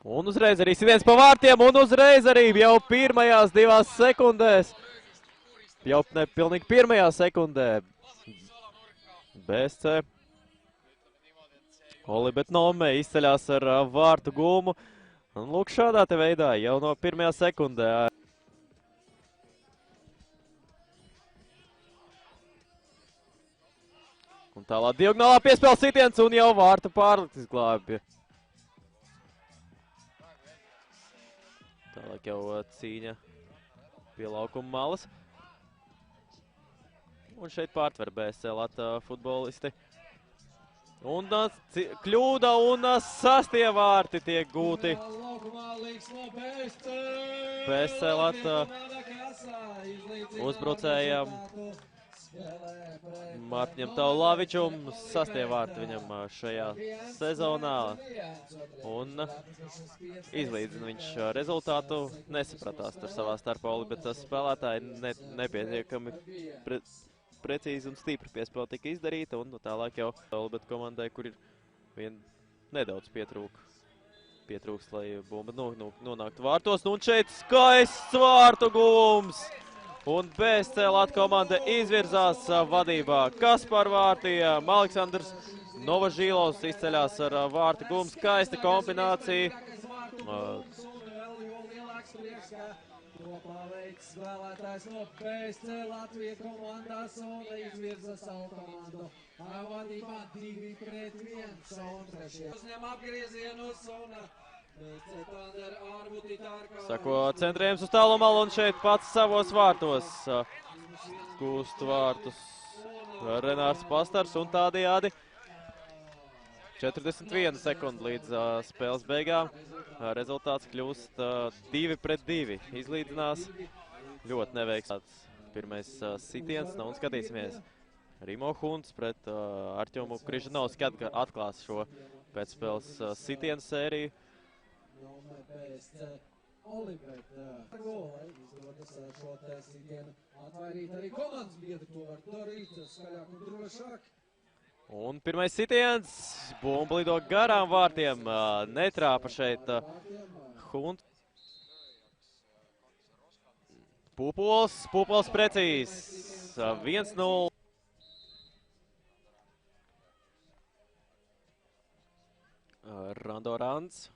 Un uzreiz arī sitiens pa vārtiem, un uzreiz arī jau pirmajās 2 sekundēs. Jau ne pilnīgi pirmajā sekundē. BSC. Olibet Nome izceļās ar vārtu gūmu. Un lūk šādā te veidā jau no pirmajā sekundē. Un tālāk diagonālā piespēles sitiens un jau vārtu pārliktis glābi. Tālāk jau cīņa pie laukuma malas. Un šeit pārtver BSC Lata futbolisti. Un kļūda un 6. vārti tiek gūti. BSC Lata uzbrucējām Mārtiņam Taulavičum, 6. vārti viņam šajā sezonā. Un izlīdzina viņš rezultātu, nesapratās tur savā starpā, bet spēlētāji nepietiekami precīzi un stipri piespēle tika izdarīta, un tālāk jau Olibet komandai, kur ir nedaudz pietrūks, lai bumba nonāktu vārtos. Un šeit skaists vārtu gūms! Un BSC Lata komanda izvirzās vadībā. Kas par vārtiem? Aleksandrs Novažīlovs izceļās ar vārtu gūmu. Skaista kombinācija. Kopā veids spēlētājs no BSC Latvijas komandas un izvirza savu komandu. Vadībā 2-1. Un trešajā uzņem apgriezienus un BSC Thunder ārbuti tārkā. Sako centrējums uz tālo malu un šeit pats savos vārtos. Kūst vārtus Renārs Pastars un tādējādi 41 sekundi līdz spēles beigām. Rezultāts kļūst 2-2. Izlīdzinās. Ļoti neveiksmīgs pirmais sitiens. Un skatīsimies. Rimo Hunts pret Artjomu Križanovski atklās šo pēcspēles sitienu sēriju. Olibet golai izdodas šo te sitienu atvairīt arī komandas biedri, to var darīt skaļāk un drošāk. Un pirmais sitiens, bumba lido garām vārtiem, netrāpa šeit Hunt. Pupols precīzs, 1-0. Randorants.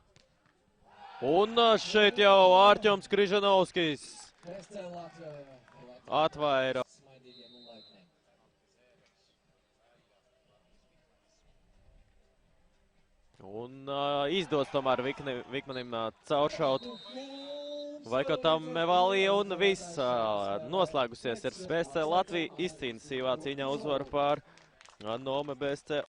Un šeit jau Artjoms Križanovskis atvaira. Un izdodas tomēr Vikmanim cauršaut Vaikotam Mevalija un viss noslēgusies ar BSC Latviju izcīnas sīvā cīņā uzvaru pār Nome BSC